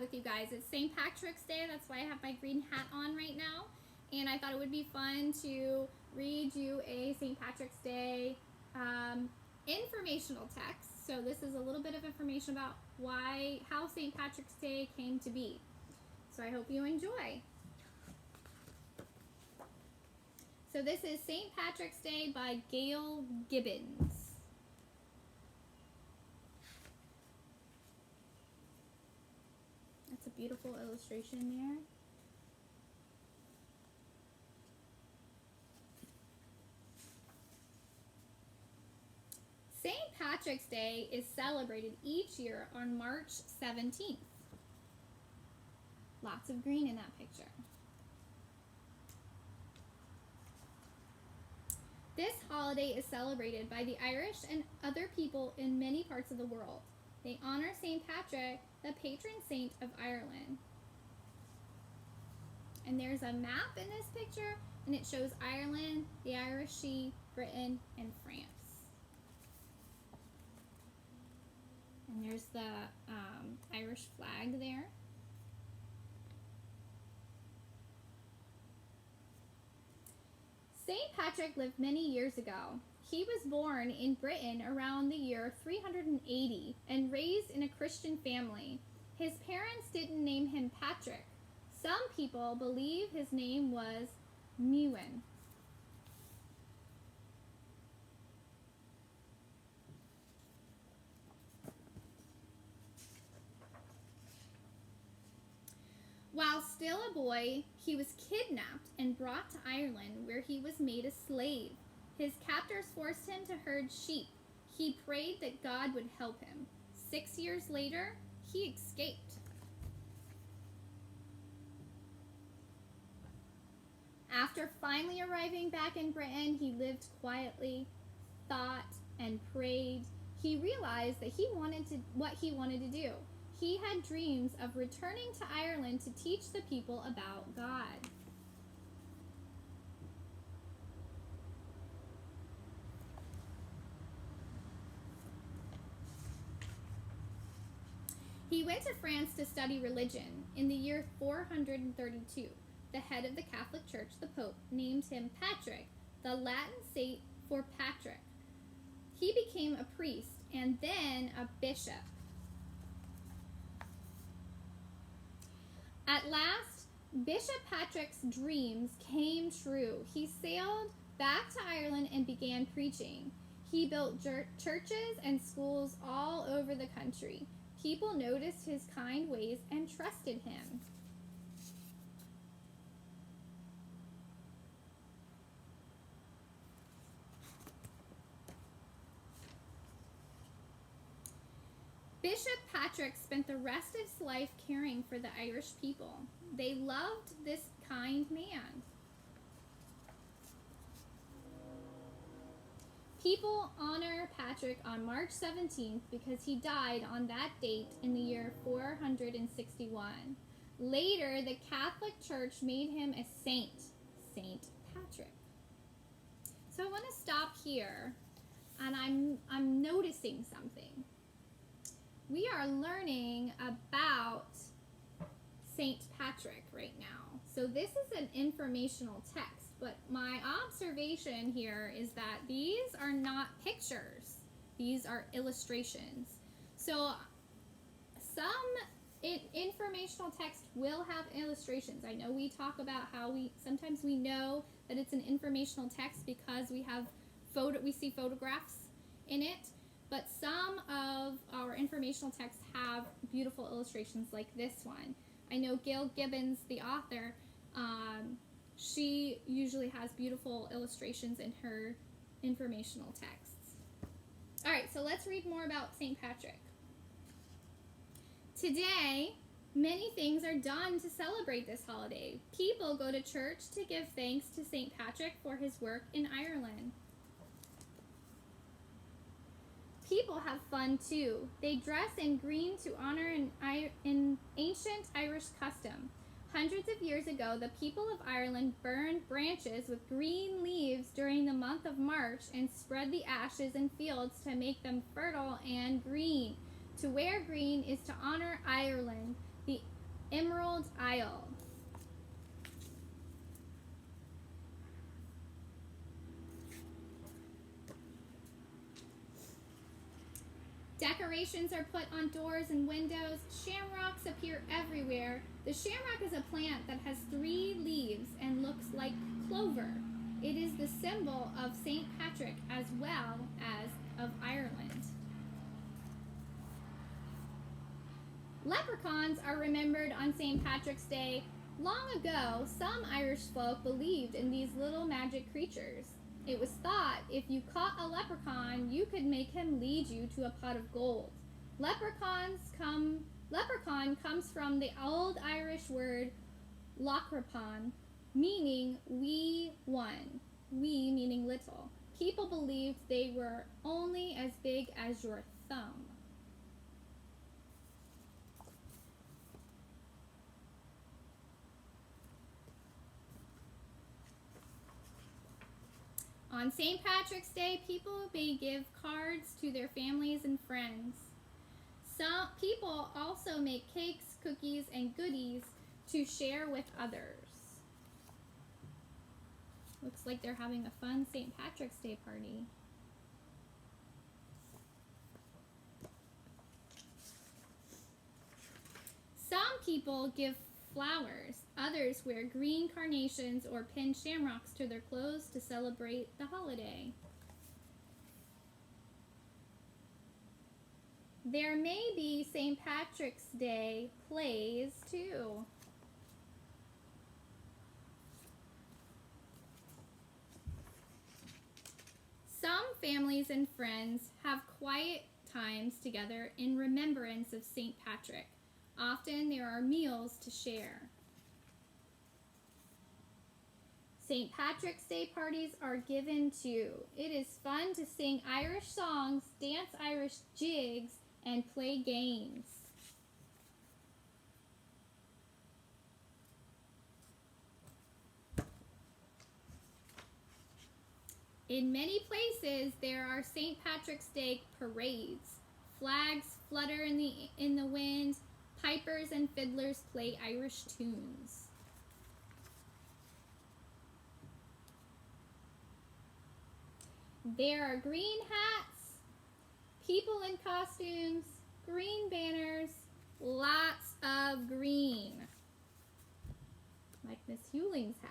with you guys. It's St. Patrick's Day. That's why I have my green hat on right now. And I thought it would be fun to read you a St. Patrick's Day informational text. So this is a little bit of information about how St. Patrick's Day came to be. So I hope you enjoy. So this is St. Patrick's Day by Gail Gibbons. That's a beautiful illustration there. St. Patrick's Day is celebrated each year on March 17th. Lots of green in that picture. This holiday is celebrated by the Irish and other people in many parts of the world. They honor St. Patrick, the patron saint of Ireland. And there's a map in this picture, and it shows Ireland, the Irish Sea, Britain, and France. And there's the Irish flag there. St. Patrick lived many years ago. He was born in Britain around the year 380 and raised in a Christian family. His parents didn't name him Patrick. Some people believe his name was Mewin. While still a boy, he was kidnapped and brought to Ireland, where he was made a slave. His captors forced him to herd sheep. He prayed that God would help him. 6 years later, he escaped. After finally arriving back in Britain, he lived quietly, thought, and prayed. He realized that what he wanted to do. He had dreams of returning to Ireland to teach the people about God. He went to France to study religion. In the year 432, the head of the Catholic Church, the Pope, named him Patrick, the Latin saint for Patrick. He became a priest and then a bishop. At last, Bishop Patrick's dreams came true. He sailed back to Ireland and began preaching. He built churches and schools all over the country. People noticed his kind ways and trusted him. Bishop Patrick spent the rest of his life caring for the Irish people. They loved this kind man. People honor Patrick on March 17th because he died on that date in the year 461. Later, the Catholic Church made him a saint, Saint Patrick. So I want to stop here, and I'm noticing something. We are learning about St. Patrick right now. So this is an informational text, but my observation here is that these are not pictures. These are illustrations. So some informational text will have illustrations. I know we talk about how sometimes we know that it's an informational text because we see photographs in it. But some of our informational texts have beautiful illustrations like this one. I know Gail Gibbons, the author, she usually has beautiful illustrations in her informational texts. All right, so let's read more about St. Patrick. Today, many things are done to celebrate this holiday. People go to church to give thanks to St. Patrick for his work in Ireland. People have fun too. They dress in green to honor an ancient Irish custom. Hundreds of years ago, the people of Ireland burned branches with green leaves during the month of March and spread the ashes in fields to make them fertile and green. To wear green is to honor Ireland, the Emerald Isle. Decorations are put on doors and windows. Shamrocks appear everywhere. The shamrock is a plant that has 3 leaves and looks like clover. It is the symbol of St. Patrick as well as of Ireland. Leprechauns are remembered on St. Patrick's Day. Long ago, some Irish folk believed in these little magic creatures. It was thought if you caught a leprechaun, you could make him lead you to a pot of gold. Leprechaun comes from the old Irish word lochrapon, meaning wee one, wee meaning little. People believed they were only as big as your thumb. On St. Patrick's Day, people may give cards to their families and friends. Some people also make cakes, cookies, and goodies to share with others. Looks like they're having a fun St. Patrick's Day party. Some people give flowers. Others wear green carnations or pin shamrocks to their clothes to celebrate the holiday. There may be St. Patrick's Day plays too. Some families and friends have quiet times together in remembrance of St. Patrick. Often there are meals to share. St. Patrick's Day parties are given too. It is fun to sing Irish songs, dance Irish jigs, and play games. In many places, there are St. Patrick's Day parades. Flags flutter in the wind. Pipers and fiddlers play Irish tunes. There are green hats, people in costumes, green banners, lots of green, like Miss Hewling's hat.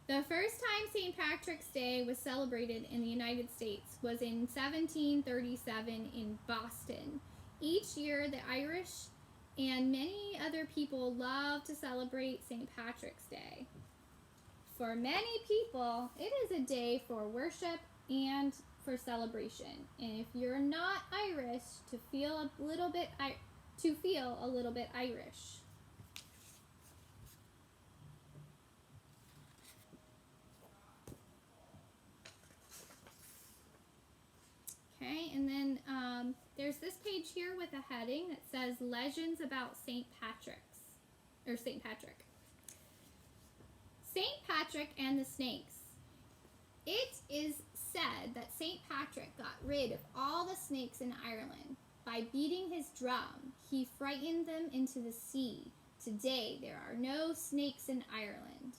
The first time St. Patrick's Day was celebrated in the United States was in 1737 in Boston. Each year, the Irish and many other people love to celebrate St. Patrick's Day. For many people, it is a day for worship and for celebration. And if you're not Irish, to feel a little bit Irish. Okay, and then there's this page here with a heading that says Legends about St. Patrick. St. Patrick and the Snakes. It is said that St. Patrick got rid of all the snakes in Ireland. By beating his drum, he frightened them into the sea. Today, there are no snakes in Ireland.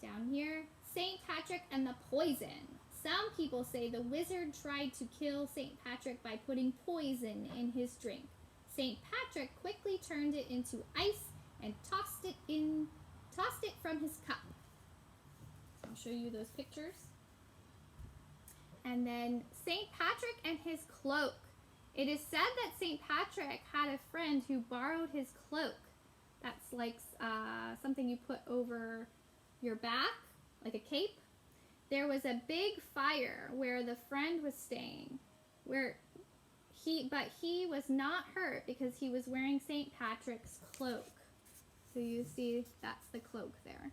Down here, St. Patrick and the Poison. Some people say the wizard tried to kill St. Patrick by putting poison in his drink. St. Patrick quickly turned it into ice and tossed it from his cup. I'll show you those pictures. And then St. Patrick and his cloak. It is said that St. Patrick had a friend who borrowed his cloak. That's like something you put over your back, like a cape. There was a big fire where the friend was staying, but he was not hurt because he was wearing St. Patrick's cloak. So you see, that's the cloak there.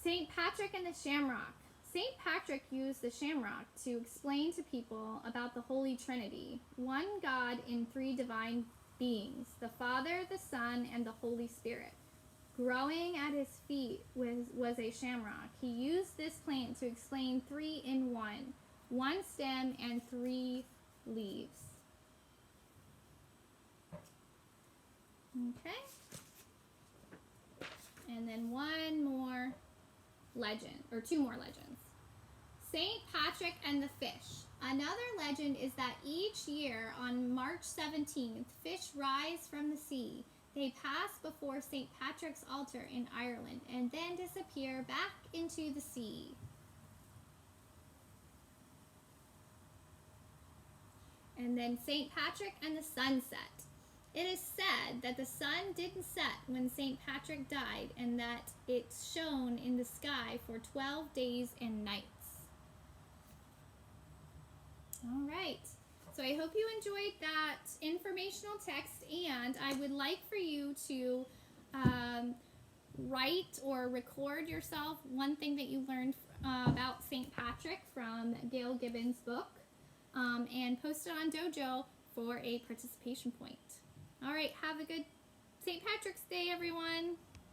St. Patrick and the Shamrock. St. Patrick used the shamrock to explain to people about the Holy Trinity, one God in 3 divine beings, the Father, the Son, and the Holy Spirit. Growing at his feet was a shamrock. He used this plant to explain 3 in 1. 1 stem and 3 leaves. Okay. And then one more legend, or 2 more legends. St. Patrick and the fish. Another legend is that each year on March 17th, fish rise from the sea. They pass before St. Patrick's altar in Ireland and then disappear back into the sea. And then St. Patrick and the sunset. It is said that the sun didn't set when St. Patrick died and that it shone in the sky for 12 days and nights. All right. So I hope you enjoyed that informational text, and I would like for you to write or record yourself one thing that you learned about St. Patrick from Gail Gibbons' book, and post it on Dojo for a participation point. All right, have a good St. Patrick's Day, everyone.